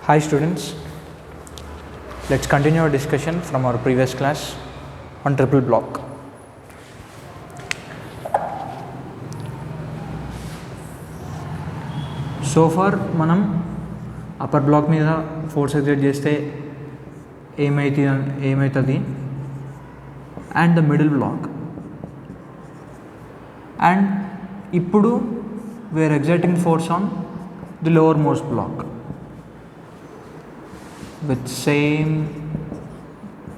Hi students, let's continue our discussion from our previous class on triple block. So far మనం upper block మీద force exert చేస్తే ఏమవుతుంది and the middle block, and ఇప్పుడు we're exerting force on the lower most block with same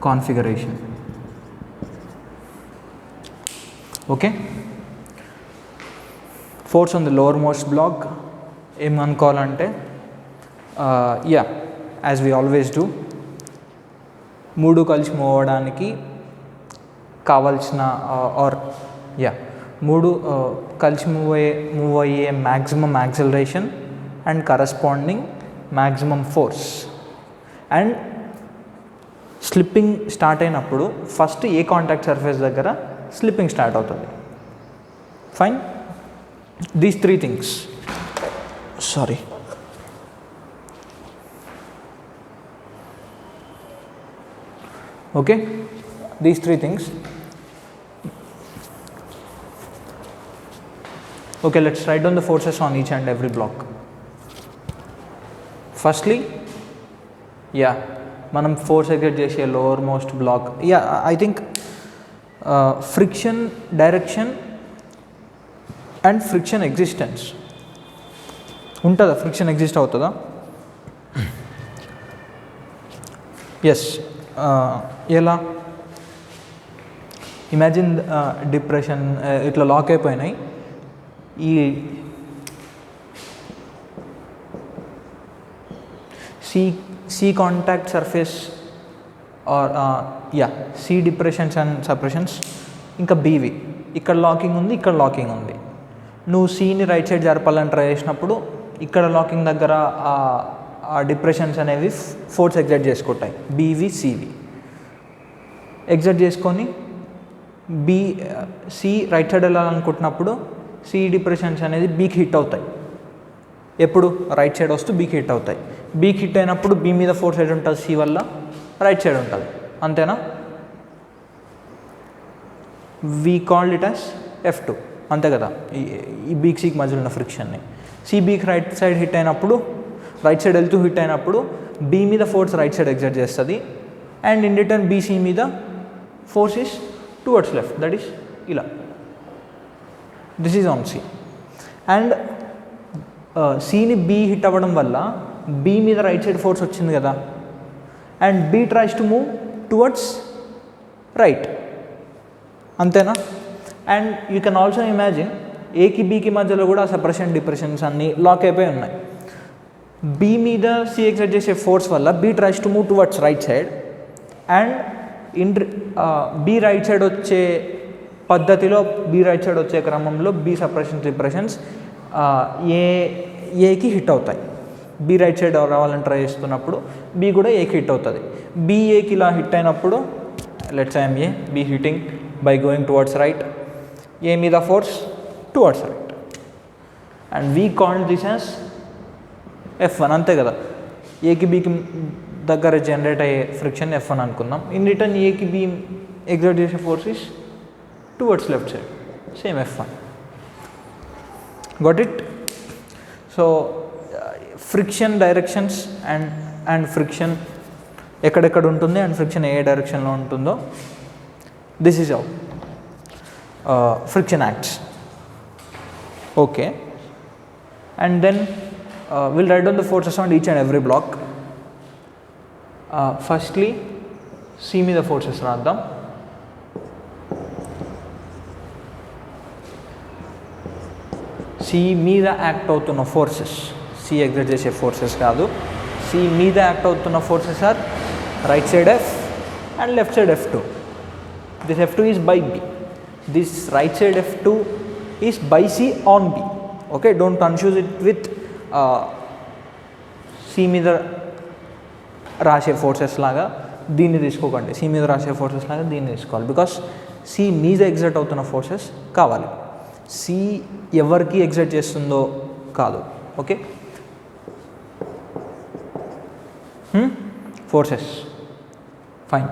configuration. Okay, force on the lowermost block em anukovalante as we always do, మూడు కలిసి move అవ్వడానికి కావాల్సిన మూడు కలిసి move అయ్యే maximum acceleration and corresponding maximum force. And slipping start అయినప్పుడు first ఏ contact surface దగ్గర slipping start అవుతుంది. Fine, these three things okay, these three things. Okay, let's write down the forces on each and every block. Firstly, మనం force exert చేసే lower most block, I think friction direction and friction existence ఉంటుందా? Friction exist అవుతుందా? Yes. ఎలా? Imagine depression ఇట్లా lock అయిపోయినాయి. ఈ C contact surface or C depressions and suppressions, ఇంకా BV ఇక్కడ లాకింగ్ ఉంది, ఇక్కడ లాకింగ్ ఉంది. నువ్వు Cని రైట్ సైడ్ జరపాలని ట్రై చేసినప్పుడు ఇక్కడ లాకింగ్ దగ్గర ఆ డిప్రెషన్స్ అనేవి ఫోర్స్ ఎగ్జర్ట్ చేసుకుంటాయి. BV CV ఎగ్జర్ట్ చేసుకొని C రైట్ సైడ్ వెళ్ళాలనుకుంటున్నప్పుడు C డిప్రెషన్స్ అనేది Bకి హిట్ అవుతాయి. ఎప్పుడు? రైట్ సైడ్ వస్తూ Bకి హిట్ అవుతాయి. Bకి హిట్ అయినప్పుడు B మీద ఫోర్స్ సైడ్ ఉంటుంది, C వల్ల రైట్ సైడ్ ఉంటుంది. అంతేనా? We called it as F2, అంతే కదా? ఈ Bకి Cకి మధ్యలో ఉన్న ఫ్రిక్షన్ని C Bకి రైట్ సైడ్ హిట్ అయినప్పుడు, రైట్ సైడ్ వెళ్తూ హిట్ అయినప్పుడు B మీద ఫోర్స్ రైట్ సైడ్ ఎగ్జర్ట్ చేస్తుంది, అండ్ ఇన్ రిటర్న్ BC మీద force is towards left, that is ఇలా. This is on C. And Cని B హిట్ అవ్వడం వల్ల B మీద రైట్ సైడ్ ఫోర్స్ వచ్చింది కదా, and B tries to move towards right, అంతేనా? And you can also imagine ఏకి Bకి మధ్యలో కూడా సప్రెషన్ డిప్రెషన్స్ అన్నీ లాక్ అయిపోయి ఉన్నాయి. B మీద C ఎగ్జర్ట్ చేసే ఫోర్స్ వల్ల B tries to move towards right side, and B right side వచ్చే పద్ధతిలో B రైట్ సైడ్ వచ్చే క్రమంలో B సప్రెషన్స్ డిప్రెషన్స్ ఏకి హిట్ అవుతాయి. B రైట్ సైడ్ రావాలని ట్రై చేస్తున్నప్పుడు B కూడా ఏకి హిట్ అవుతుంది. B ఏకి ఇలా హిట్ అయినప్పుడు let's I'm B hitting by going towards right, A మీద force towards right, and we called this as F1, అంతే కదా? ఏకి Bకి దగ్గర జనరేట్ అయ్యే ఫ్రిక్షన్ F1 అనుకుందాం. ఇన్ రిటర్న్ ఏకి B ఎగ్జర్ట్ చేసే force is towards left side, same F1. Got it? So friction directions and friction ఎక్కడెక్కడ ఉంటుంది అండ్ ఫ్రిక్షన్ ఏ డైరెక్షన్లో ఉంటుందో, this is how friction acts. Okay, and then will write down the forces on each and every block. Firstly C మీద forces రాద్దాం. C మీద act అవుతున్న forces, C exert చేసే ఫోర్సెస్ కాదు, C మీద యాక్ట్ అవుతున్న forces are right side F and left side F2. This F2 is by B. This right side F2 is by C on B. Okay, don't confuse it with C మీద రాసే forces లాగా దీన్ని తీసుకోకండి, C మీద రాసే forces లాగా దీన్ని తీసుకోవాలి. బికాస్ C మీద ఎగ్జర్ట్ అవుతున్న ఫోర్సెస్ కావాలి, C ఎవరికి ఎగ్జర్ట్ చేస్తుందో కాదు. Okay, Forces. Fine.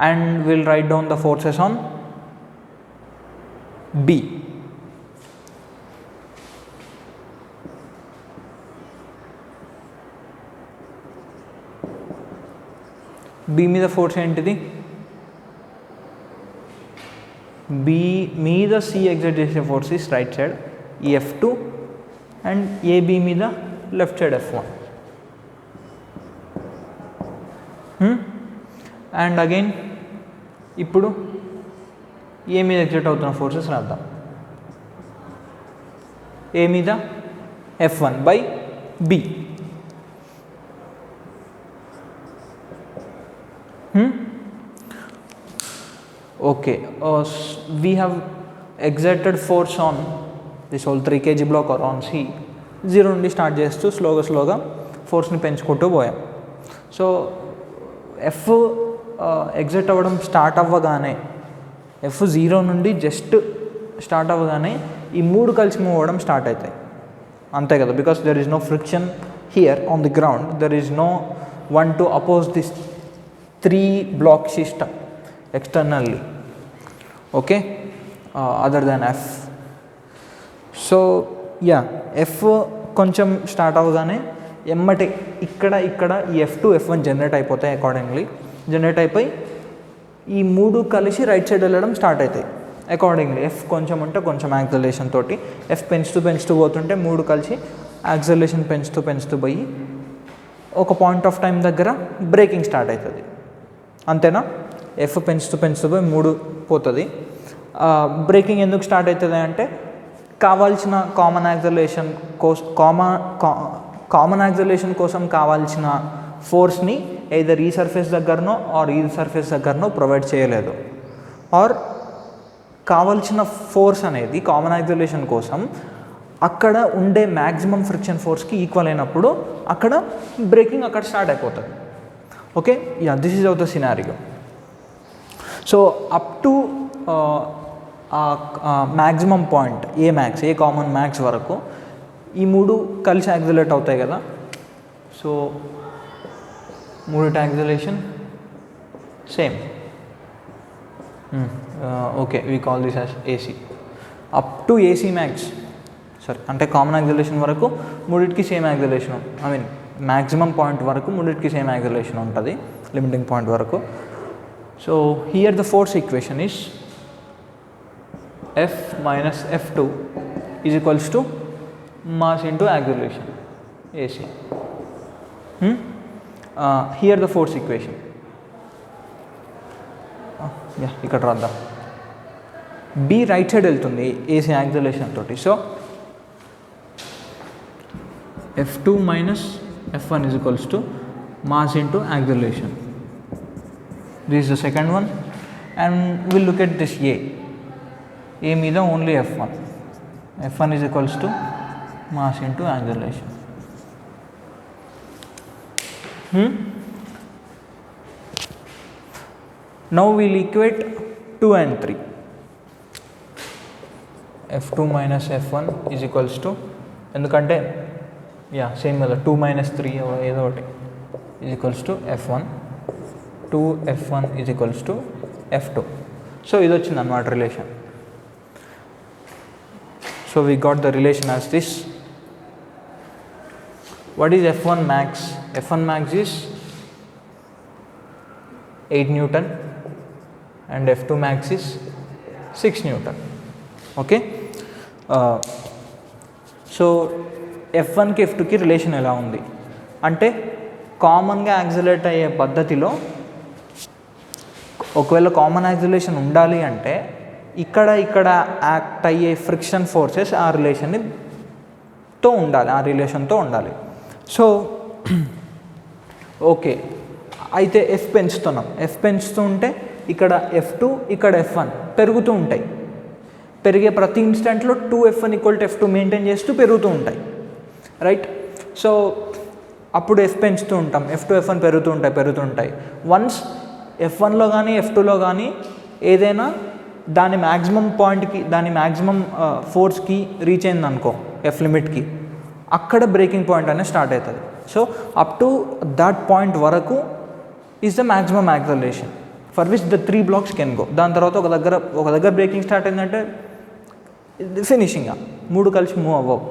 And we'll write down the forces on B. B మీద ఫోర్స్ ఏంటిది? B మీద C ఎగ్జర్ట్ చేసే ఫోర్స్ ఇస్ రైట్ సైడ్ ఈ F2 అండ్ AB మీద left side F1. And again ఇప్పుడు ఏ మీద ఎగ్జర్ట్ అవుతున్న ఫోర్సెస్ రాద్దాం. ఏ మీద F1 by B. Okay, we have exerted force on this whole 3 kg block or on C. 0 నుండి start చేస్తూ స్లోగా ఫోర్స్ని పెంచుకుంటూ పోయాం. సో F ఎగ్జిట్ అవ్వడం స్టార్ట్ అవ్వగానే F0 నుండి జస్ట్ స్టార్ట్ అవ్వగానే ఈ 3 కలిసి మూవ్ అవ్వడం స్టార్ట్ అవుతాయి, అంతే కదా. Because there is no friction here on the ground, there is no one to oppose this 3 block system externally, okay, other than F. So yeah, F కొంచెం start అవ్వగానే ఎమ్మటే ఇక్కడ ఈ F2 F1 జనరేట్ అయిపోతాయి. Accordingly generate అయిపోయి ఈ 3 కలిసి right side వెళ్ళడం స్టార్ట్ అవుతాయి. అకార్డింగ్లీ F కొంచెం ఉంటే కొంచెం యాక్సలరేషన్ తోటి F పెంచుతూ పోతుంటే 3 కలిసి యాక్సలరేషన్ పెంచుతూ పోయి ఒక పాయింట్ ఆఫ్ టైం దగ్గర బ్రేకింగ్ స్టార్ట్ అవుతుంది, అంతేనా. F పెంచుతూ పోయి 3 పోతుంది. బ్రేకింగ్ ఎందుకు స్టార్ట్ అవుతుంది అంటే కావాల్సిన కామన్ యాక్సలరేషన్ కోసం కావాల్సిన ఫోర్స్ని ఎయిదర్ ఈ సర్ఫేస్ దగ్గరనో ఆర్ ఈ సర్ఫేస్ దగ్గరనో ప్రొవైడ్ చేయలేదు, ఆర్ కావాల్సిన ఫోర్స్ అనేది కామన్ యాక్సలరేషన్ కోసం అక్కడ ఉండే మ్యాక్సిమం ఫ్రిక్షన్ ఫోర్స్కి ఈక్వల్ అయినప్పుడు అక్కడ బ్రేకింగ్ అక్కడ స్టార్ట్ అయిపోతుంది. Okay, yeah, this is of the scenario. So up to maximum point a common max వరకు ఈ 3 కలిసి యాక్సిలరేట్ అవుతాయి కదా. So 3 acceleration same. Okay, we call this as AC. Up to AC max, సరే, అంటే common acceleration వరకు 3కి same acceleration, I mean maximum point వరకు 3కి సేమ్ యాక్సిలరేషన్ ఉంటుంది, లిమిటింగ్ పాయింట్ వరకు. So here the force equation is F minus F2 is equals to mass into acceleration, AC. Here the force equation. Yeah, ఇక్కడ రాద్దాం. B right side వెళ్తుంది AC acceleration తోటి. So F2 minus F1 is equals to mass into acceleration. This is the second one, and we'll look at this A మీద only F1. F1 is equals to mass into acceleration. Now we'll equate 2 and 3. F2 minus F1 is equals to, ఎందుకంటే same కదా, 2 minus 3 ఏదో ఒకటి is equals to F1. 2F1 is equals to F2. So ఇది వచ్చింది అన్నమాట relation. So we got the relation as this. What is F1 max? F1 max is 8 Newton and F2 max is 6 Newton. Okay, so F1కి F2కి relation ఎలా ఉంది అంటే కామన్గా accelerate అయ్యే పద్ధతిలో ఒకవేళ కామన్ యాక్సిలరేషన్ ఉండాలి అంటే ఇక్కడ యాక్ట్ అయ్యే ఫ్రిక్షన్ ఫోర్సెస్ ఆ రిలేషన్తో ఉండాలి. సో ఓకే, అయితే F పెంచుతున్నాం. F పెంచుతూ ఉంటే ఇక్కడ F2 ఇక్కడ F1 పెరుగుతూ ఉంటాయి. పెరిగే ప్రతి ఇన్స్టెంట్లో 2F1 = F2 మెయింటైన్ చేస్తూ పెరుగుతూ ఉంటాయి, రైట్. సో అప్పుడు F పెంచుతూ ఉంటాం, F2 F1 పెరుగుతూ ఉంటాయి. వన్స్ F1లో కానీ F2లో కానీ ఏదైనా దాని మ్యాక్సిమం పాయింట్కి, దాని మ్యాక్సిమం ఫోర్స్కి రీచ్ అయింది అనుకో, F లిమిట్కి, అక్కడ బ్రేకింగ్ పాయింట్ అనేది స్టార్ట్ అవుతుంది. So up to that point వరకు is the maximum acceleration for which the 3 blocks can go. దాని తర్వాత ఒక దగ్గర బ్రేకింగ్ స్టార్ట్ అయిందంటే ఫినిషింగ్ 3 కలిసి మూవ్ అవ్వవు.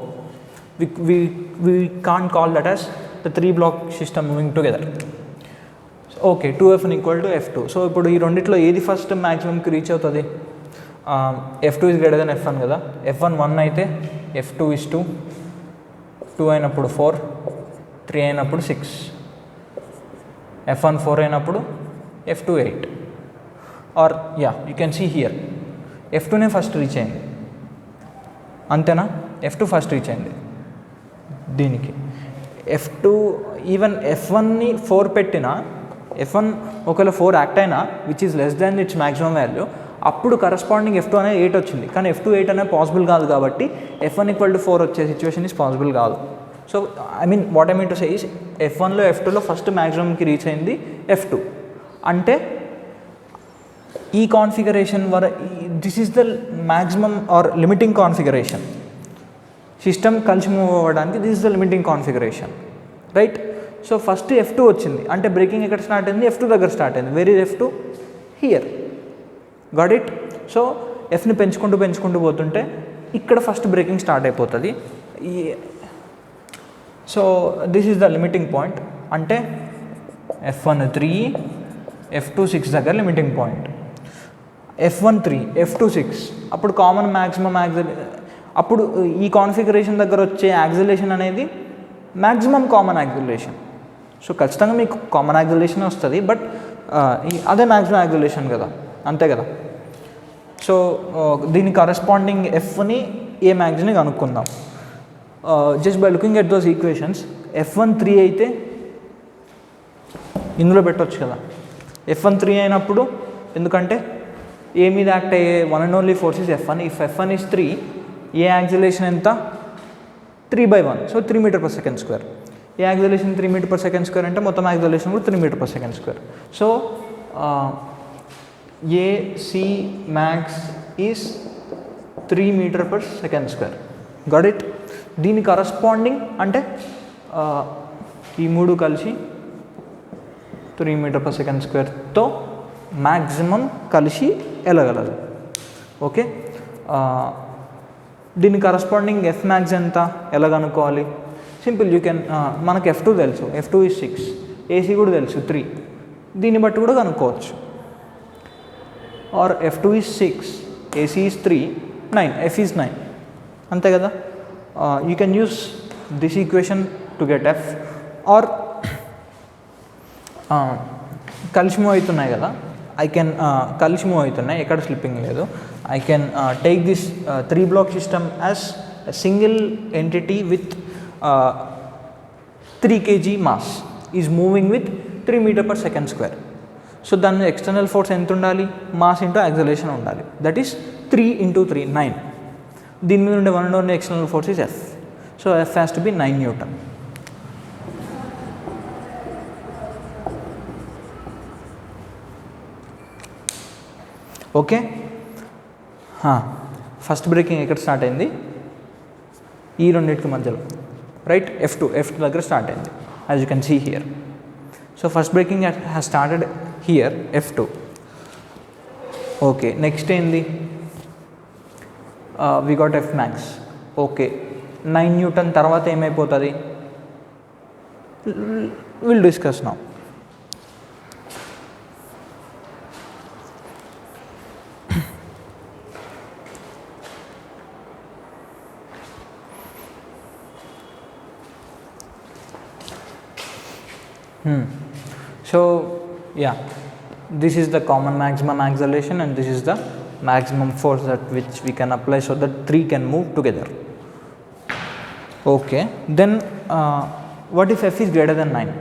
we can't call that as the 3 block system moving together. Okay 2F1 equal to F2. So ఇప్పుడు ఈ రెండిట్లో ఏది ఫస్ట్ మ్యాక్సిమంకి రీచ్ అవుతుంది? F2 is greater than F1 కదా. F1 1 అయితే F2 is 2, 2 అయినప్పుడు 4, 3 అయినప్పుడు 6, F1 4 అయినప్పుడు F2 8. Or you can see here F2నే ఫస్ట్ రీచ్ అయింది, అంతేనా? F2 ఫస్ట్ రీచ్ అయింది దీనికి. F2 ఈవెన్ F1ని 4 పెట్టినా, F1 ఒకవేళ 4 యాక్ట్ అయినా which is less than it's maximum value, అప్పుడు కరస్పాండింగ్ F2 అనేది 8 వచ్చింది. కానీ F2 8 అనేది పాసిబుల్ కాదు కాబట్టి F1 ఈక్వల్ టు 4 వచ్చే సిచ్యువేషన్ ఈజ్ పాసిబుల్ కాదు. So what I mean to say is F1లో F2లో ఫస్ట్ మ్యాక్సిమంకి రీచ్ అయింది F2. అంటే ఈ configuration this is the maximum or limiting configuration. System కలిసి మూవ్ అవ్వడానికి this is the limiting configuration, right? So first F2 వచ్చింది అంటే బ్రేకింగ్ ఎక్కడ స్టార్ట్ అయింది? F2 దగ్గర స్టార్ట్ అయింది. Where is F2? Here. Got it? So Fని పెంచుకుంటూ పోతుంటే ఇక్కడ ఫస్ట్ బ్రేకింగ్ స్టార్ట్ అయిపోతుంది. So this is the limiting point. అంటే F1 3, F2 6 దగ్గర లిమిటింగ్ పాయింట్. F1 3, F2 6 అప్పుడు కామన్ మ్యాక్సిమం అప్పుడు ఈ కాన్ఫిగరేషన్ దగ్గర వచ్చే యాక్సిలరేషన్ అనేది మ్యాక్సిమం కామన్ యాక్సిలరేషన్. సో ఖచ్చితంగా మీకు కామన్ యాక్సిలరేషన్ వస్తుంది, బట్ అదే మ్యాక్సిమం యాక్సిలరేషన్ కదా, అంతే కదా. సో దీని కరస్పాండింగ్ Fని ఏ మ్యాక్సిని కనుక్కుందాం. Just by looking at those equations F1 3 అయితే ఇందులో పెట్టవచ్చు కదా. F1 3 అయినప్పుడు, ఎందుకంటే ఏ మీద యాక్ట్ అయ్యే one and only force is F1. If F1 is 3, A acceleration ఎంత? 3/1. So 3 m/s². ఏ యాక్సిలరేషన్ 3 m/s² అంటే మొత్తం యాక్సిలరేషన్ కూడా 3 m/s². So AC max is 3 m/s². Got it? దీని కరస్పాండింగ్ అంటే ఈ 3 కలిసి 3 m/s²తో మ్యాక్సిమం కలిసి వెళ్ళగలదు. ఓకే, దీని కరస్పాండింగ్ F max ఎంత ఎలా కనుక్కోవాలి? సింపుల్, యూ కెన్ మనకు F2 తెలుసు, F2 is 6, AC కూడా తెలుసు 3, దీన్ని బట్టి కూడా కనుక్కోవచ్చు. Or F2 is 6, AC is 3, 9, F is 9, అంతే కదా. You can use this equation to get F. Or కలిసి మూవ్ అవుతున్నాయి కదా, కలిసి మూవ్ అవుతున్నాయి, ఎక్కడ స్లిప్పింగ్ లేదు. I can take this 3 block system as a single entity with 3 kg mass is moving with 3 m/s². So దాని ఎక్స్టర్నల్ ఫోర్స్ ఎంత ఉండాలి? మాస్ ఇంటూ యాక్సిలరేషన్ ఉండాలి. That is 3 × 3 9. దీని మీద ఉండే one and only external force is F. So F has to be 9 Newton. Okay, first breaking ఎక్కడ start అయింది? ఈ రెండింటికి మధ్యలో, రైట్? F2 దగ్గర స్టార్ట్ అయింది, as you can see here. So first breaking has started here, F2. Okay, next ఏంది? We got F max. Okay, 9 Newton తర్వాత ఏమైపోతుంది? Will discuss now. So yeah, this is the common maximum acceleration and this is the maximum force that which we can apply so that 3 can move together. Okay, then what if F is greater than 9?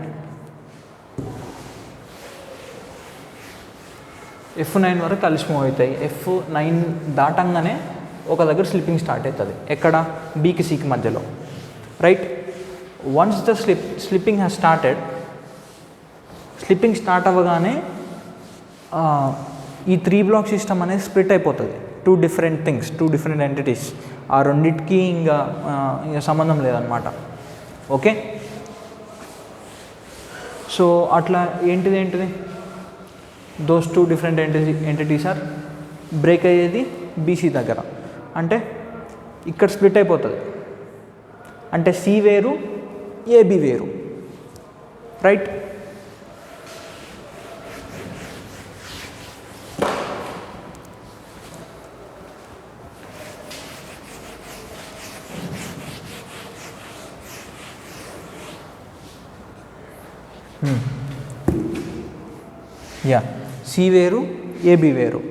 F9 వరకు కలిసి move అవుతాయి. F9 దాటంగానే ఒక దగ్గర slipping start అవుతుంది. ఎక్కడ? Bకి Cకి మధ్యలో, right? Once the slipping has started, slipping start అవ్వగానే ఈ 3 block సిస్టమ్ అనేది స్ప్లిట్ అయిపోతుంది. 2 different things, 2 different entities. ఆ రెండింటికి ఇంకా సంబంధం లేదనమాట. ఓకే, సో అట్లా ఏంటిది those two different entities or break అయ్యేది బీసీ దగ్గర. అంటే ఇక్కడ స్ప్లిట్ అయిపోతుంది, అంటే సి వేరు ఏబి వేరు, రైట్. యా, సి వేరు ఏబి వేరు.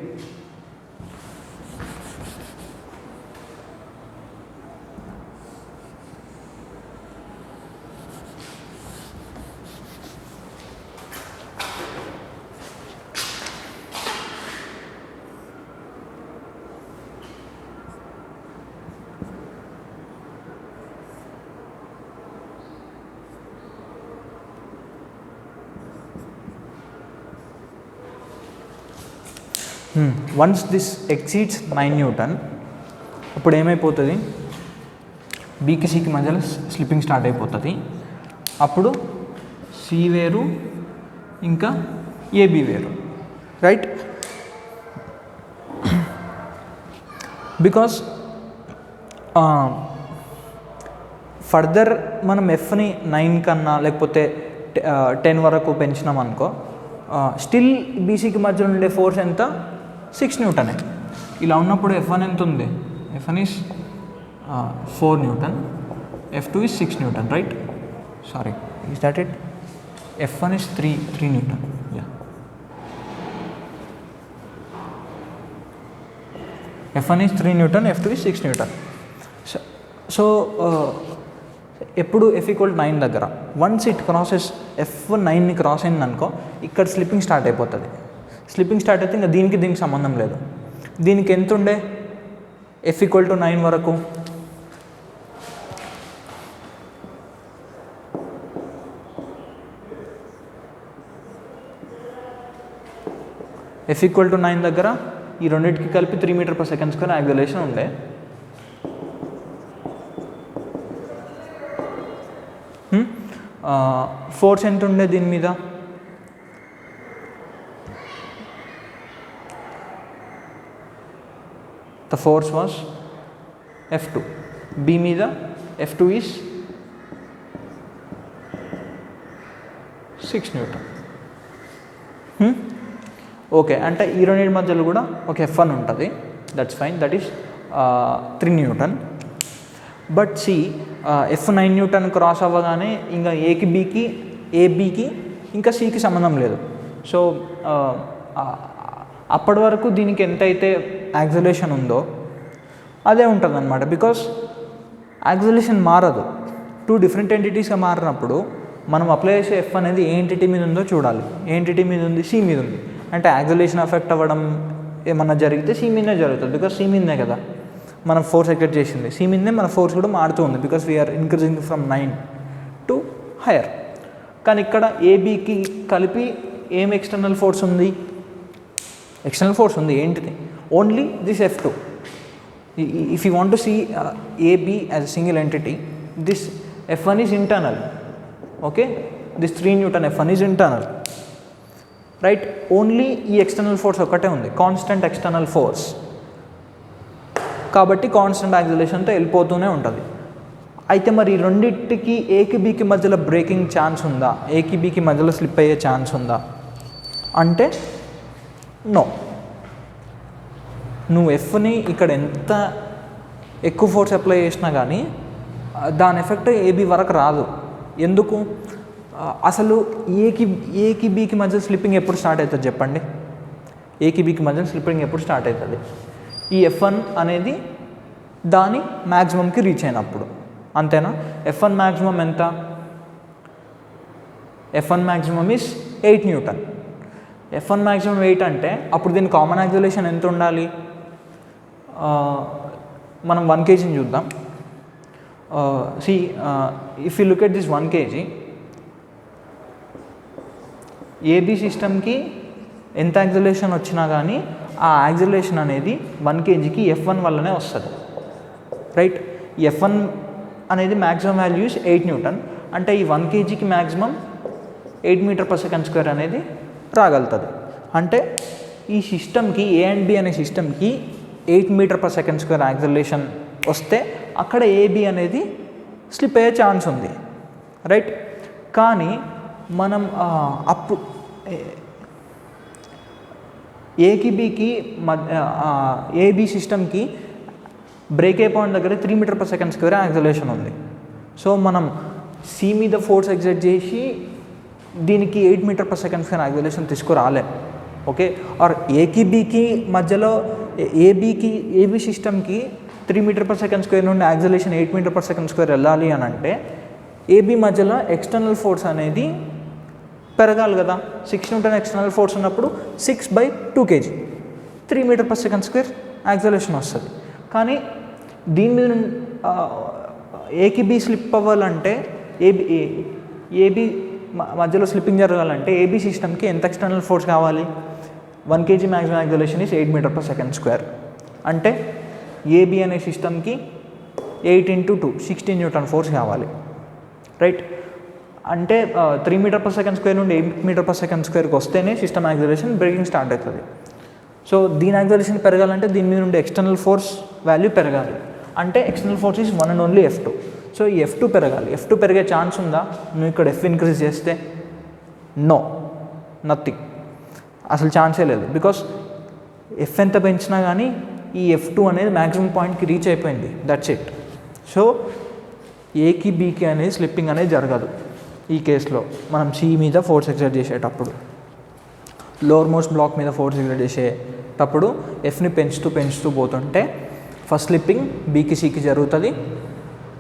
వన్స్ దిస్ ఎక్సీడ్స్ 9 Newton, అప్పుడు ఏమైపోతుంది, బీకి సికి మధ్యలో స్లిప్పింగ్ స్టార్ట్ అయిపోతుంది. అప్పుడు సి వేరు ఇంకా ఏబి వేరు, రైట్. బికాస్ ఫర్దర్ మనం ఎఫ్ని 9 కన్నా లేకపోతే 10 వరకు పెంచినాం అనుకో, స్టిల్ బీసీకి మధ్యలో ఉండే ఫోర్స్ ఎంత, 6 Newton. ఇలా ఉన్నప్పుడు F1 ఎంత ఉంది, F1 is 4 Newton, F2 is 6 Newton, right. Sorry, is that it? F1 is 3 Newton. Yeah, F1 is 3 Newton, F2 is 6 Newton. So ఎప్పుడు F = 9 దగ్గర వన్స్ ఇట్ క్రాసెస్ F9ని క్రాస్ అయింది అనుకో, ఇక్కడ స్లిప్పింగ్ స్టార్ట్ అయిపోతుంది. స్లిప్పింగ్ స్టార్ట్ అయితే ఇంకా దీనికి సంబంధం లేదు. దీనికి ఎంత ఉండే, F = 9 వరకు F = 9 దగ్గర ఈ రెండింటికి కలిపి 3 m/s² యాక్సిలరేషన్ ఉండే. ఫోర్స్ ఎంత ఉండే దీని మీద, the force was F2. B మీద F2 ఈజ్ 6 Newton. ఓకే, అంటే ఈ రెండింటి మధ్యలో కూడా ఒక F1 ఉంటుంది, that's fine, that is 3 Newton. But C F9 Newton cross అవ్వగానే ఇంకా ఏకి బీకి, ఏబీకి ఇంకా సికి సంబంధం లేదు. సో అప్పటి వరకు దీనికి ఎంతైతే యాక్సిలరేషన్ ఉందో అదే ఉంటుంది అనమాట. బికాస్ యాక్సిలరేషన్ మారదు. 2 డిఫరెంట్ ఎంటిటీస్గా మారినప్పుడు మనం అప్లై చేసే F అనేది ఏ ఎంటిటీ మీద ఉందో చూడాలి. ఏ ఎంటిటీ మీద ఉంది, సి మీద ఉంది. అంటే యాక్సిలరేషన్ ఎఫెక్ట్ అవ్వడం ఏమన్నా జరిగితే సి మీదనే జరుగుతుంది, బికాస్ సి మీదనే కదా మనం ఫోర్స్ ఎక్సర్ట్ చేసింది. సి మీదనే మన ఫోర్స్ కూడా మారుతూ ఉంది, because we're increasing from 9 to higher. కానీ ఇక్కడ ఏబీకి కలిపి ఏం ఎక్స్టర్నల్ ఫోర్స్ ఉంది, ఎక్స్టర్నల్ ఫోర్స్ ఉంది. ఏంటిది, only this F2. If you want to see AB as a single entity, this F1 is internal. Okay, this 3 Newton F1 is internal, right. Only ఈ external force ఒకటే ఉంది, constant external force. కాబట్టి constant యాక్సిలరేషన్తో వెళ్ళిపోతూనే ఉంటుంది. అయితే మరి ఈ రెండింటికి ఏకి బీకి మధ్యలో బ్రేకింగ్ ఛాన్స్ ఉందా, ఏకి బీకి మధ్యలో స్లిప్ అయ్యే ఛాన్స్ ఉందా అంటే నో. నువ్వు ఎఫ్ని ఇక్కడ ఎంత ఎక్కువ ఫోర్స్ అప్లై చేసినా కానీ దాని ఎఫెక్ట్ ఏబీ వరకు రాదు. ఎందుకు, అసలు ఏకి బీకి మధ్య స్లిప్పింగ్ ఎప్పుడు స్టార్ట్ అవుతుంది చెప్పండి. ఏకి బీకి మధ్య స్లిప్పింగ్ ఎప్పుడు స్టార్ట్ అవుతుంది, ఈ F1 అనేది దాని మ్యాక్సిమంకి రీచ్ అయినప్పుడు, అంతేనా. F1 మ్యాక్సిమం ఎంత, F1 maximum is 8 Newton. F1 maximum 8 అంటే అప్పుడు దీని కామన్ యాక్సిలరేషన్ ఎంత ఉండాలి, మనం 1 kg చూద్దాం. See if you look at this 1 kg, AB సిస్టమ్కి ఎంత యాక్సిలరేషన్ వచ్చినా కానీ ఆ యాక్సిలరేషన్ అనేది 1 kgకి F1 వల్లనే వస్తుంది, రైట్. ఈ F1 అనేది మ్యాక్సిమం వాల్యూస్ 8 Newton. అంటే ఈ 1 kgకి maximum 8 metre per second square అనేది రాగలుగుతుంది. అంటే ఈ సిస్టమ్కి ఏ అండ్ బి అనే సిస్టమ్కి 8 metre per second square acceleration వస్తే అక్కడ ఏబి అనేది స్లిప్ అయ్యే ఛాన్స్ ఉంది, రైట్. కానీ మనం అప్పుడు ఏకి బికి ఏబి సిస్టమ్కి బ్రేక్ అయ్యే పాయింట్ దగ్గర 3 metre per second square acceleration ఉంది. సో మనం సి మీద ఫోర్స్ ఎగ్జర్ట్ చేసి దీనికి 8 metre per second square acceleration తీసుకురాలేం, ఓకే. ఆర్ ఏకి బికి మధ్యలో ఏబి సిస్టమ్కి 3 మీటర్ పర్ సెకండ్ స్క్వేర్ నుండి acceleration 8 metre per second square వెళ్ళాలి అని అంటే ఏబి మధ్యలో ఎక్స్టర్నల్ ఫోర్స్ అనేది పెరగాలి కదా. 6 న్యూటన్ ఎక్స్టర్నల్ ఫోర్స్ ఉన్నప్పుడు 6/2 kg 3 metre per second square acceleration వస్తుంది. కానీ దీని మీద ఏకి బి స్లిప్ అవ్వాలంటే ఏబి మధ్యలో స్లిప్పింగ్ జరగాలంటే ఏబి సిస్టమ్కి ఎంత ఎక్స్టర్నల్ ఫోర్స్ కావాలి? 1 kg maximum acceleration is 8 metre per second square. అంటే ఏబి అనే సిస్టమ్కి 8 × 2 16 న్యూటన్ ఫోర్స్ కావాలి, రైట్. అంటే 3 మీటర్ పర్ సెకండ్ స్క్వేర్ నుండి 8 మీటర్ పర్ సెకండ్ స్క్వేర్కి వస్తేనే సిస్టమ్ యాక్సలరేషన్ బ్రేకింగ్ స్టార్ట్ అవుతుంది. సో దీని యాక్సలరేషన్ పెరగాలంటే దీని మీద నుండి ఎక్స్టర్నల్ ఫోర్స్ వాల్యూ పెరగాలి. అంటే external force is 1 and only F2. So ఈ F2 పెరగాలి. F2 పెరిగే ఛాన్స్ ఉందా నువ్వు ఇక్కడ F ఇంక్రీజ్ చేస్తే? నో, నథింగ్, అసలు ఛాన్సే లేదు. బికాస్ F ఎంత పెంచినా కానీ ఈ F2 అనేది మ్యాక్సిమం పాయింట్కి రీచ్ అయిపోయింది, దట్స్ ఇట్. సో ఏకి బీకి అనేది స్లిప్పింగ్ అనేది జరగదు. ఈ కేసులో మనం సి మీద ఫోర్స్ ఎగ్జర్ట్ చేసేటప్పుడు, లోవర్ మోస్ట్ బ్లాక్ మీద ఫోర్స్ ఎగ్జర్ట్ చేసేటప్పుడు ఎఫ్ని పెంచుతూ పోతుంటే ఫస్ట్ స్లిప్పింగ్ బీకి సికి జరుగుతుంది,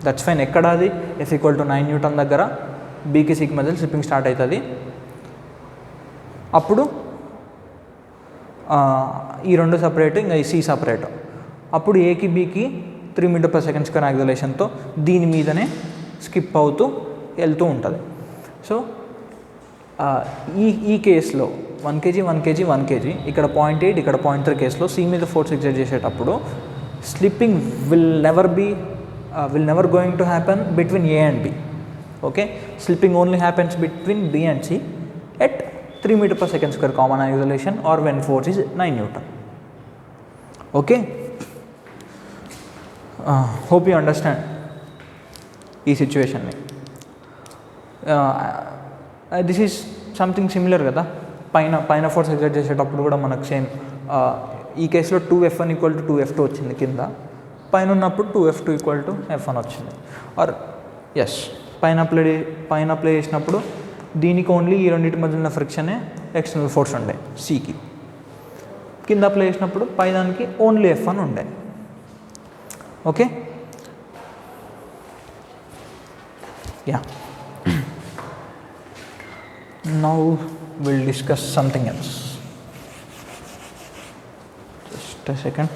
దట్స్ ఫైన్. ఎక్కడ అది? F = 9 న్యూటన్ దగ్గర బీకి సికి మధ్య స్లిప్పింగ్ స్టార్ట్ అవుతుంది. అప్పుడు ఈ రెండు సపరేట్, ఇంకా ఈ సి సపరేట్. అప్పుడు ఏకి బీకి 3 మీటర్ పర్ సెకండ్ స్క్వేర్ యాక్సలరేషన్తో దీని మీదనే స్కిప్ అవుతూ వెళ్తూ ఉంటుంది. సో ఈ కేసులో 1 kg ఇక్కడ 0.8 ఇక్కడ 0.3 కేసులో సి మీద ఫోర్స్ ఎగ్జర్ట్ చేసేటప్పుడు slipping will never going to happen between A and B, okay. Slipping only happens between B and C at 3 metre per second square common acceleration or when force is 9 newton, okay. Hope you understand ఈ సిచ్యువేషన్ని. This is something similar కదా. పైన force exert చేసేటప్పుడు కూడా మనకు same ఈ కేసులో 2F1 = 2F2 వచ్చింది కింద, పైన ఉన్నప్పుడు 2F2 = F1 వచ్చింది. ఆర్ ఎస్, పైన అప్లై చేసినప్పుడు దీనికి ఓన్లీ ఈ రెండింటి మధ్య ఉన్న ఫ్రిక్షనే ఎక్స్టర్నల్ ఫోర్స్ ఉండే సికి, కింద అప్లై చేసినప్పుడు పైదానికి ఓన్లీ F1 ఉండే, okay. Yeah, now we'll discuss something else. Just a second.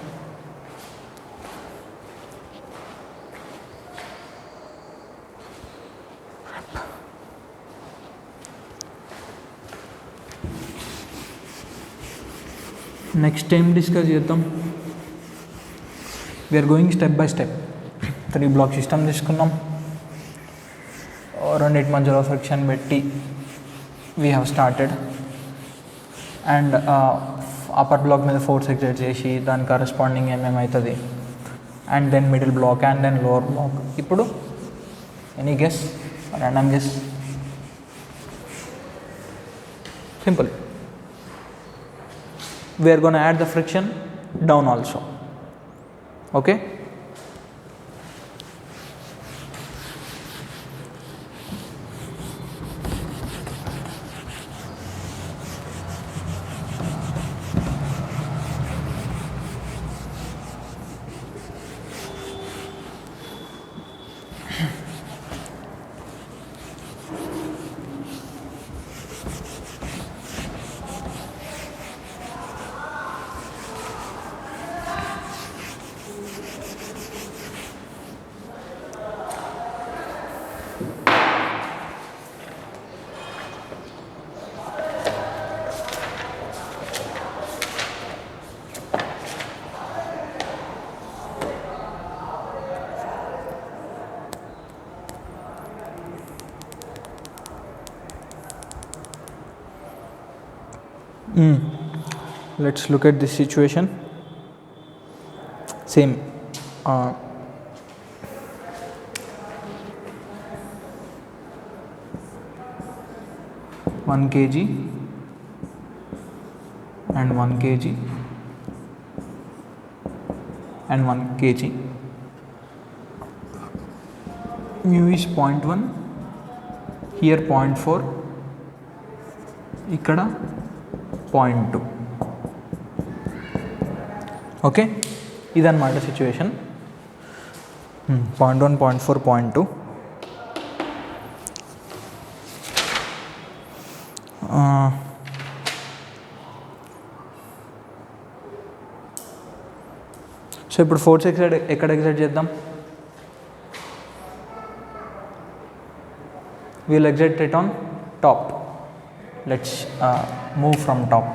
Next time discuss చేద్దాం. We are going step by step. 3 block system తీసుకున్నాం, రెండింటి మధ్యలో ఫ్రిక్షన్ పెట్టి we have started, and upper block మీద force exert చేసి దాని corresponding ఏమేమవుతుంది, and then middle block and then lower block. ఇప్పుడు any guess, random guess? Simple, we are going to add the friction down also, okay. Let's look at this situation. Same. 1 kg and 1 kg and 1 kg. Mu is 0.1, here 0.4, ikkada 0.2. Okay, ఇదన్నమాట situation. 0.1, 0.4, 0.2. So ఇప్పుడు force ఎక్కడ exert చేద్దాం? we'll exert it on top. Let's move from top.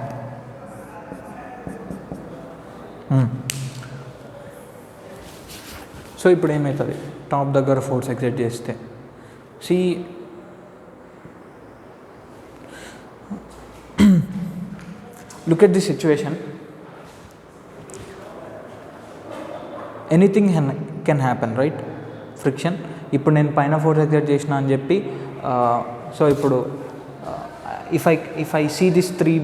So ఇప్పుడు ఏమవుతుంది top దగ్గర force exert చేస్తే? See look at the situation. Anything can happen, right? Friction. ఇప్పుడు నేను పైన ఫోర్స్ ఎగ్జర్ట్ చేసిన అని చెప్పి, సో ఇప్పుడు if I see this 3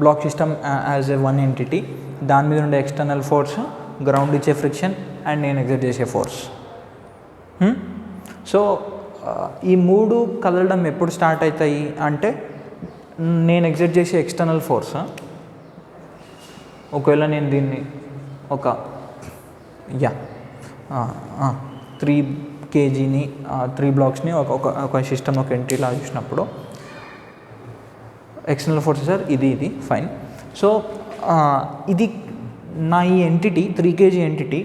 block system as a one entity, దాని మీద ఉండే ఎక్స్టర్నల్ ఫోర్స్, గ్రౌండ్ ఇచ్చే ఫ్రిక్షన్ అండ్ నేను ఎగ్జర్ట్ చేసే ఫోర్స్. సో ఈ 3 కలవడం ఎప్పుడు స్టార్ట్ అవుతాయి అంటే, నేను ఎగ్జర్ట్ చేసే ఎక్స్టర్నల్ ఫోర్స్, ఒకవేళ నేను దీన్ని ఒక 3 kgని 3 బ్లాక్స్ని ఒక సిస్టమ్ ఒక ఎంట్రీలా చూసినప్పుడు ఎక్స్టర్నల్ ఫోర్సెస్ సార్ ఇది ఫైన్. సో ఇది నా ఈ ఎంటిటీ 3 kg ఎంటిటీ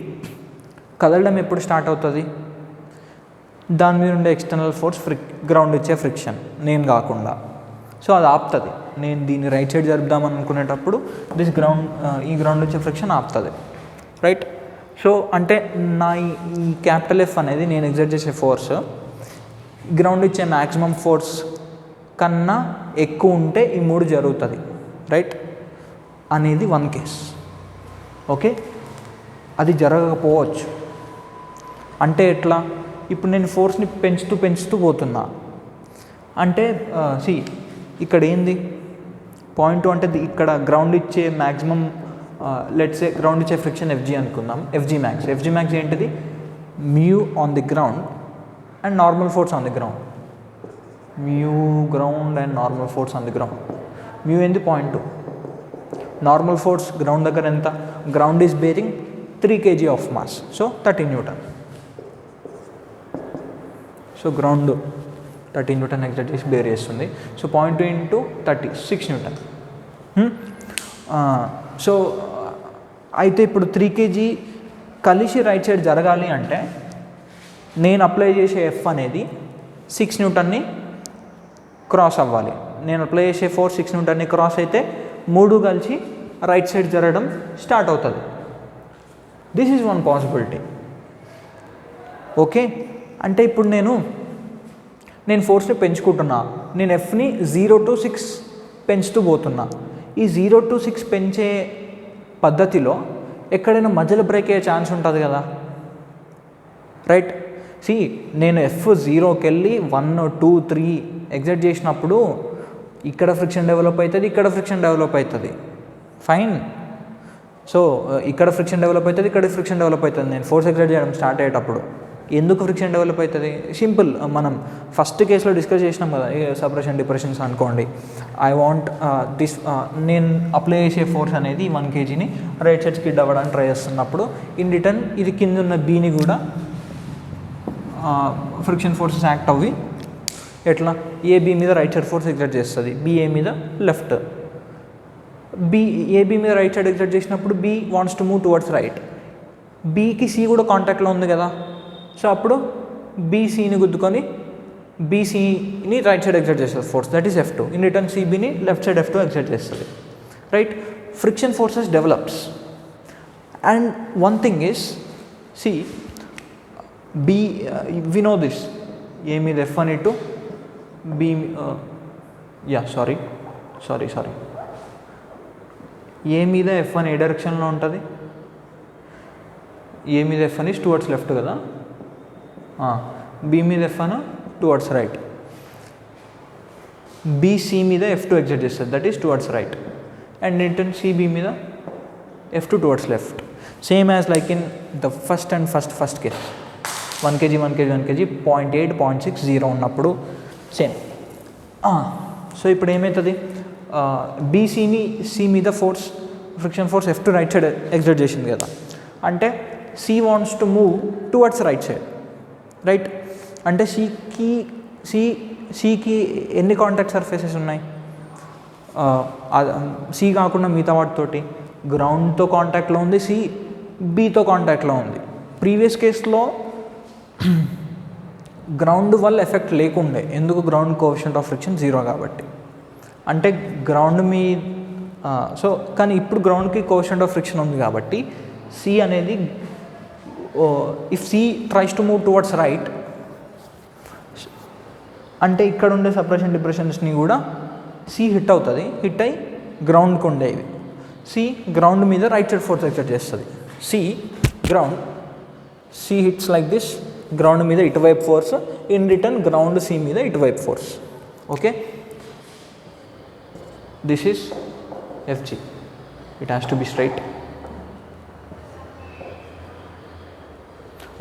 కదలడం ఎప్పుడు స్టార్ట్ అవుతుంది? దాని మీద ఉండే ఎక్స్టర్నల్ ఫోర్స్ గ్రౌండ్ ఇచ్చే ఫ్రిక్షన్, నేను కాకుండా. సో అది ఆపుతుంది. నేను దీన్ని రైట్ సైడ్ జరుపుదామని అనుకునేటప్పుడు ఈ గ్రౌండ్ వచ్చే ఫ్రిక్షన్ ఆపుతుంది, రైట్? సో అంటే నా ఈ క్యాపిటల్ F అనేది నేను ఎగ్జర్ట్ చేసే ఫోర్స్ గ్రౌండ్ ఇచ్చే మ్యాక్సిమం ఫోర్స్ కన్నా ఎక్కువ ఉంటే ఈ 3 జరుగుతుంది, రైట్? అనేది 1 కేస్. ఓకే, అది జరగకపోవచ్చు. అంటే ఎట్లా? ఇప్పుడు నేను ఫోర్స్ని పెంచుతూ పోతున్నా అంటే, ఇక్కడ ఏంది 0.2 అంటే ఇక్కడ గ్రౌండ్ ఇచ్చే మ్యాక్సిమం, లెట్స్ సే గ్రౌండ్ ఇచ్చే ఫ్రిక్షన్ FG అనుకుందాం. FG మ్యాక్స్ ఏంటిది? Mu on the ground and normal force on the ground. Mu ground and normal force on the ground. Mu ఏంది 0.2. నార్మల్ ఫోర్స్ గ్రౌండ్ దగ్గర ఎంత? Ground is bearing 3 kg of mass, so 30 Newton. So ground 30 Newton exert చేసి bear చేస్తుంది. So 0.2 into 30 6 Newton. So అయితే ఇప్పుడు 3 kg కలిసి right side జరగాలి అంటే నేను అప్లై చేసే F అనేది 6 Newtonని క్రాస్ అవ్వాలి. నేను అప్లై చేసే ఫోర్స్ 6 Newtonని క్రాస్ అయితే 3 కలిసి రైట్ సైడ్ జరగడం స్టార్ట్ అవుతుంది. This is one possibility. Okay, అంటే ఇప్పుడు నేను ఫోర్స్ని పెంచుకుంటున్నా. నేను Fని 0 to 6 పెంచుతూ పోతున్నా. ఈ 0 to 6 పెంచే పద్ధతిలో ఎక్కడైనా మధ్యలో బ్రేక్ అయ్యే ఛాన్స్ ఉంటుంది కదా, రైట్? నేను F 0కి వెళ్ళి 1, 2, 3 ఎగ్జర్ట్ చేసినప్పుడు ఇక్కడ ఫ్రిక్షన్ డెవలప్ అవుతుంది, ఇక్కడ ఫ్రిక్షన్ డెవలప్ అవుతుంది, ఫైన్. సో ఇక్కడ ఫ్రిక్షన్ డెవలప్ అవుతుంది, ఇక్కడ ఫ్రిక్షన్ డెవలప్ అవుతుంది. నేను ఫోర్స్ ఎగ్జర్ట్ చేయడం స్టార్ట్ అయ్యేటప్పుడు ఎందుకు ఫ్రిక్షన్ డెవలప్ అవుతుంది? సింపుల్, మనం ఫస్ట్ కేసులో డిస్కస్ చేసినాం కదా, సపరేషన్ డిప్రెషన్స్ అనుకోండి. ఐ వాంట్ దిస్, నేను అప్లై చేసే ఫోర్స్ అనేది 1 kgని రైట్ సైడ్ స్కిడ్ అవ్వడానికి ట్రై చేస్తున్నప్పుడు, ఇన్ రిటర్న్ ఇది కింద ఉన్న బీని కూడా ఫ్రిక్షన్ ఫోర్సెస్ యాక్ట్ అవ్వి ఎట్లా ఏబీ మీద రైట్ సైడ్ ఫోర్స్ ఎగ్జర్ట్ చేస్తుంది, బిఏ మీద లెఫ్ట్. ఏబీ మీద రైట్ సైడ్ ఎగ్జర్ట్ చేసినప్పుడు B wants to move towards right. బీకి సి కూడా కాంటాక్ట్లో ఉంది కదా, సో అప్పుడు బీసీని గుద్దుకొని బీసీని రైట్ సైడ్ ఎగ్జర్ట్ చేస్తుంది force, that is F2. In return సిబిని లెఫ్ట్ సైడ్ F2 ఎగ్జర్ట్ చేస్తుంది, right? Friction forces develops. And one thing is, B we know this, A మీద F అని ఇటు బి, సారీ ఏ మీద F1 ఏ డైరెక్షన్లో ఉంటుంది? ఏ మీద F1 ఈజ్ టువర్డ్స్ లెఫ్ట్ కదా, బి మీద F1 టువర్డ్స్ రైట్, BC మీద F2 ఎగ్జిట్ చేస్తుంది, that is towards right, and in turn CB మీద F2 towards left. Same as like in the first and first case 1 kg 1 kg 1 kg 0.8 0.6 0 ఉన్నప్పుడు same. So ఇప్పుడు ఏమవుతుంది, బీసీని C మీద friction force F2 right side exert చేసింది కదా, అంటే C wants to move towards right side, right? అంటే సికి ఎన్ని కాంటాక్ట్ సర్ఫేసెస్ ఉన్నాయి? సి కాకుండా మిగతా వాటితోటి గ్రౌండ్తో కాంటాక్ట్లో ఉంది సి, బీతో కాంటాక్ట్లో ఉంది. ప్రీవియస్ కేసులో గ్రౌండ్ వల్ల ఎఫెక్ట్ లేకుండే, ఎందుకు? గ్రౌండ్ కోఎఫిషియంట్ ఆఫ్ ఫ్రిక్షన్ 0 కాబట్టి. అంటే గ్రౌండ్ మీ సో కానీ ఇప్పుడు గ్రౌండ్కి కోఎఫిషియంట్ ఆఫ్ ఫ్రిక్షన్ ఉంది కాబట్టి సి అనేది, if C tries to move towards right, అంటే ఇక్కడ ఉండే సపరేషన్ డిప్రెషన్స్ని కూడా సి హిట్ అవుతుంది, హిట్ అయ్యి గ్రౌండ్కి ఉండేవి. సి గ్రౌండ్ మీద రైట్ సైడ్ ఫోర్స్ ఎగ్జర్ట్ చేస్తుంది. C hits like this, ground మీద ఇటువైపు force, in return ground C మీద ఇటువైపు force. Okay, this is FG. It has to be straight.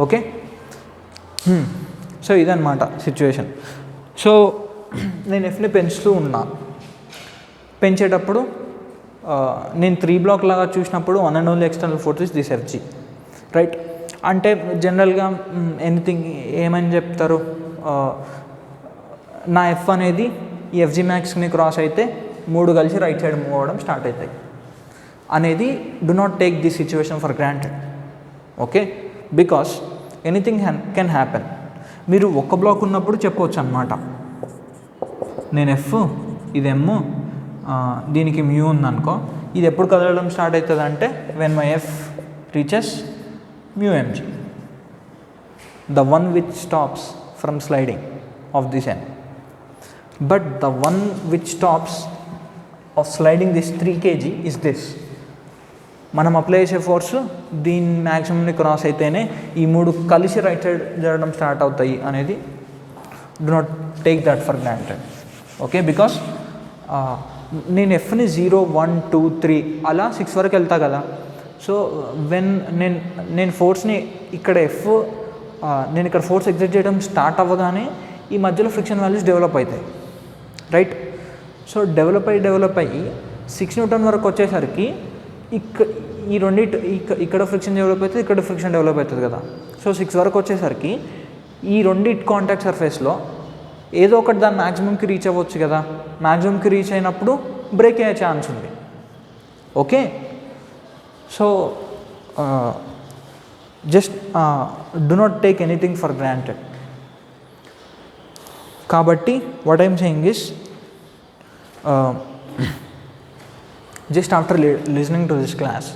Okay, so ఇదన్నమాట సిచ్యువేషన్. సో నేను Fని పెంచుతూ ఉన్నా, పెంచేటప్పుడు నేను 3 బ్లాక్ లాగా చూసినప్పుడు 1 and only external force is this FG, right? అంటే జనరల్గా ఎనీథింగ్ ఏమని చెప్తారు, నా F అనేది ఈ FG మ్యాక్స్ని క్రాస్ అయితే 3 కలిసి రైట్ సైడ్ మూవ్ అవ్వడం స్టార్ట్ అవుతాయి అనేది. Do not take this situation for granted, okay? Because anything can happen. మీరు ఒక్క బ్లాక్ ఉన్నప్పుడు చెప్పవచ్చు అనమాట, నేను F, ఇది M, దీనికి మ్యూ ఉందనుకో, ఇది ఎప్పుడు కదలడం స్టార్ట్ అవుతుంది అంటే when my F reaches mu mg, the one which stops from sliding of this end. But the one which stops of sliding this 3 kg is this. మనం అప్లై చేసే ఫోర్స్ దీని మ్యాక్సిమంని క్రాస్ అయితేనే ఈ 3 కలిసి రైట్ సైడ్ జరగడం start అవుతాయి అనేది. Do not take that for granted, okay? Because నేను Fని 0 1 2 3 అలా 6 వరకు వెళ్తా కదా. సో వెన్ నేను ఫోర్స్ని ఇక్కడ నేను ఇక్కడ ఫోర్స్ ఎగ్జర్ట్ చేయడం స్టార్ట్ అవ్వగానే ఈ మధ్యలో ఫ్రిక్షన్ వాల్యూస్ డెవలప్ అవుతాయి, రైట్? సో డెవలప్ అయ్యి 6 Newton వరకు వచ్చేసరికి ఈ రెండింటి ఇక్కడ ఫ్రిక్షన్ డెవలప్ అవుతుంది, ఇక్కడ ఫ్రిక్షన్ డెవలప్ అవుతుంది కదా. సో 6 వరకు వచ్చేసరికి ఈ రెండింటి కాంటాక్ట్ సర్ఫేస్లో ఏదో ఒకటి దాని మ్యాక్సిమంకి రీచ్ అవ్వచ్చు కదా. మ్యాక్సిమంకి రీచ్ అయినప్పుడు బ్రేక్ అయ్యే ఛాన్స్ ఉంది, okay? So just do not take anything for granted. కాబట్టి what I'm saying is, just after listening to this class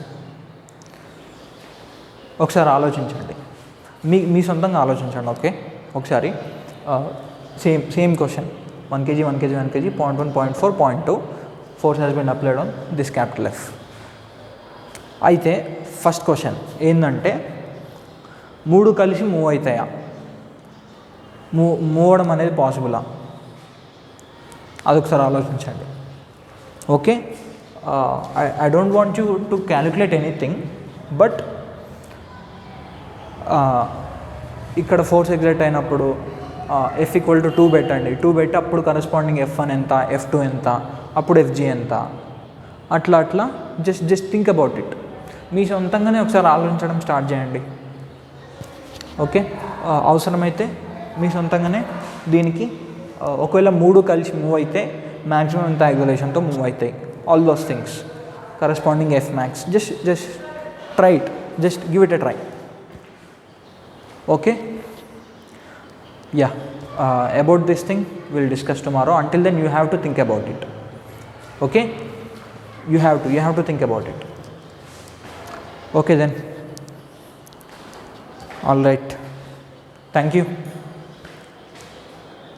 ఒకసారి ఆలోచించండి, మీ సొంతంగా ఆలోచించండి, ఓకే? ఒకసారి same question, 1 kg 1 kg 1 kg 0.1 0.4 0.2 force has been applied on this capital F. అయితే first question ఏంటంటే 3 కలిసి మూవ్ అవుతాయా, మూవ్ అవ్వడం అనేది పాసిబులా? అదొకసారి ఆలోచించండి, okay? I don't want you to calculate anything, but ఇక్కడ ఫోర్స్ ఎగ్జర్ట్ అయినప్పుడు F = 2 పెట్టండి, 2 పెట్టి అప్పుడు కరస్పాండింగ్ F1 ఎంత, F2 ఎంత, అప్పుడు FG ఎంత, అట్లా జస్ట్ థింక్ అబౌట్ ఇట్. మీ సొంతంగానే ఒకసారి ఆలోచించడం స్టార్ట్ చేయండి, ఓకే? అవసరమైతే మీ సొంతంగానే దీనికి ఒకవేళ 3 కలిసి మూవ్ అయితే మ్యాక్సిమం ఎంత యాక్సిలరేషన్తో మూవ్ అవుతాయి, all those things corresponding F max, just try it, just give it a try, okay? Yeah, about this thing we'll discuss tomorrow. Until then you have to think about it, okay? You have to think about it, okay? Then all right, thank you.